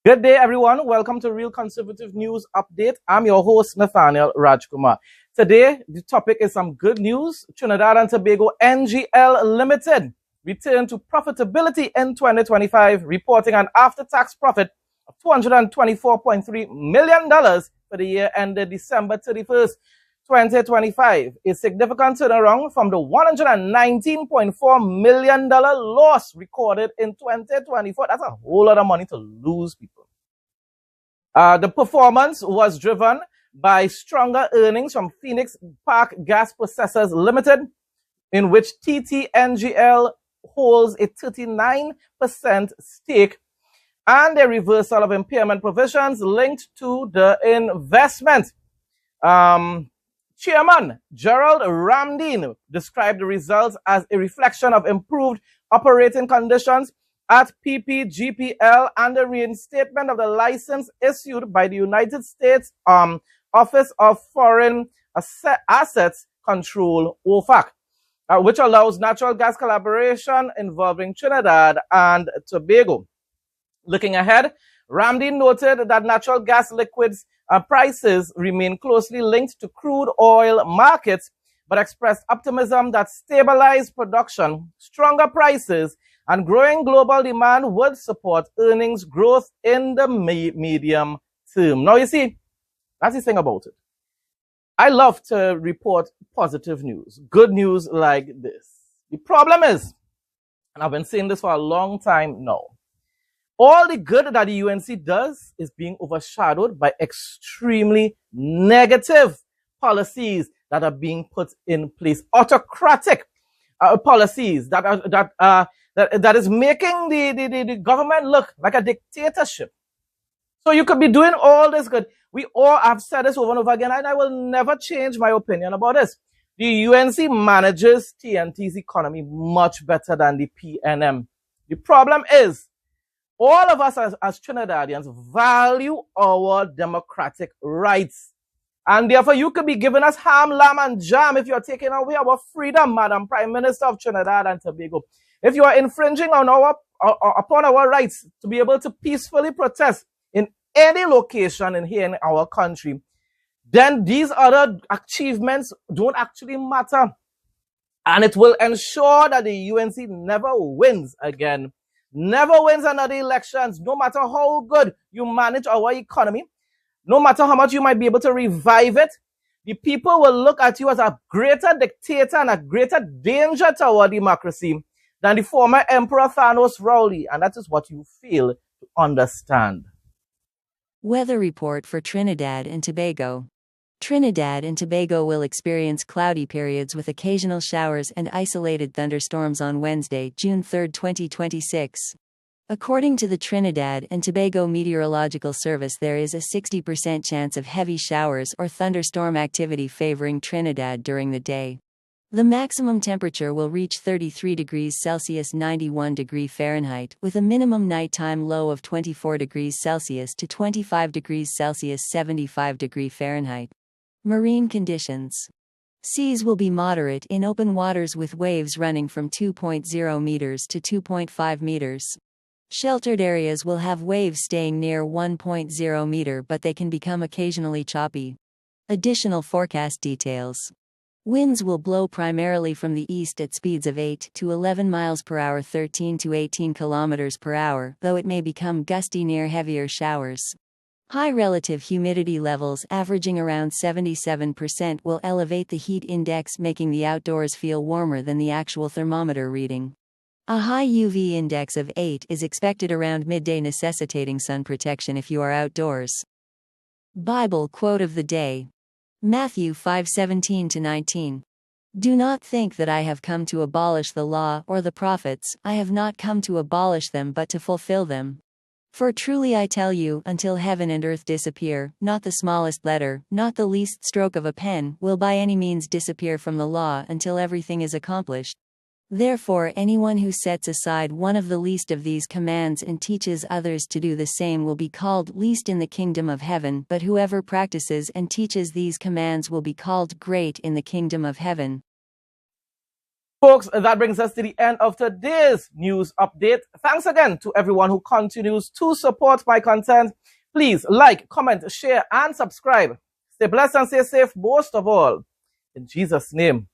Good day, everyone. Welcome to Real Conservative News Update. I'm your host, Nathaniel Rajkumar. Today, the topic is some good news. Trinidad and Tobago NGL Limited returned to profitability in 2025, reporting an after-tax profit of $224.3 million for the year ended December 31st, 2025, a significant turnaround from the $119.4 million loss recorded in 2024. That's a whole lot of money to lose, people. The performance was driven by stronger earnings from Phoenix Park Gas Processors Limited, in which TTNGL holds a 39% stake, and a reversal of impairment provisions linked to the investment. Chairman Gerald Ramdeen described the results as a reflection of improved operating conditions at PPGPL and the reinstatement of the license issued by the United States Office of Foreign Assets Control, OFAC, which allows natural gas collaboration involving Trinidad and Tobago. Looking ahead, Ramdeen noted that natural gas liquids prices remain closely linked to crude oil markets, but expressed optimism that stabilized production, stronger prices, and growing global demand would support earnings growth in the medium term. Now, you see, that's the thing about it. I love to report positive news, good news like this. The problem is, and I've been saying this for a long time now, all the good that the UNC does is being overshadowed by extremely negative policies that are being put in place, autocratic policies that is making the government look like a dictatorship. So you could be doing all this good. We all have said this over and over again, and I will never change my opinion about this. The UNC manages TNT's economy much better than the PNM. The problem is, all of us as Trinidadians value our democratic rights. And therefore, you could be giving us ham, lamb, and jam if you're taking away our freedom, Madam Prime Minister of Trinidad and Tobago. If you are infringing on upon our rights to be able to peacefully protest in any location here in our country, then these other achievements don't actually matter. And it will ensure that the UNC never wins again. Never wins another elections, no matter how good you manage our economy, no matter how much you might be able to revive it. The people will look at you as a greater dictator and a greater danger to our democracy than the former Emperor Thanos Rowley, and that is what you fail to understand. Weather report for Trinidad and Tobago. Trinidad and Tobago will experience cloudy periods with occasional showers and isolated thunderstorms on Wednesday, June 3, 2026. According to the Trinidad and Tobago Meteorological Service, there is a 60% chance of heavy showers or thunderstorm activity favoring Trinidad during the day. The maximum temperature will reach 33 degrees Celsius 91 degree Fahrenheit, with a minimum nighttime low of 24 degrees Celsius to 25 degrees Celsius 75 degree Fahrenheit. Marine conditions. Seas will be moderate in open waters with waves running from 2.0 meters to 2.5 meters. Sheltered areas will have waves staying near 1.0 meter, but they can become occasionally choppy. Additional forecast details. Winds will blow primarily from the east at speeds of 8 to 11 miles per hour, 13 to 18 kilometers per hour, though it may become gusty near heavier showers. High relative humidity levels averaging around 77% will elevate the heat index, making the outdoors feel warmer than the actual thermometer reading. A high UV index of 8 is expected around midday, necessitating sun protection if you are outdoors. Bible quote of the day. Matthew 5:17-19. Do not think that I have come to abolish the law or the prophets. I have not come to abolish them but to fulfill them. For truly I tell you, until heaven and earth disappear, not the smallest letter, not the least stroke of a pen, will by any means disappear from the law until everything is accomplished. Therefore, anyone who sets aside one of the least of these commands and teaches others to do the same will be called least in the kingdom of heaven, but whoever practices and teaches these commands will be called great in the kingdom of heaven. Folks, that brings us to the end of today's news update. Thanks again to everyone who continues to support my content. Please like, comment, share, and subscribe. Stay blessed and stay safe, most of all. In Jesus' name.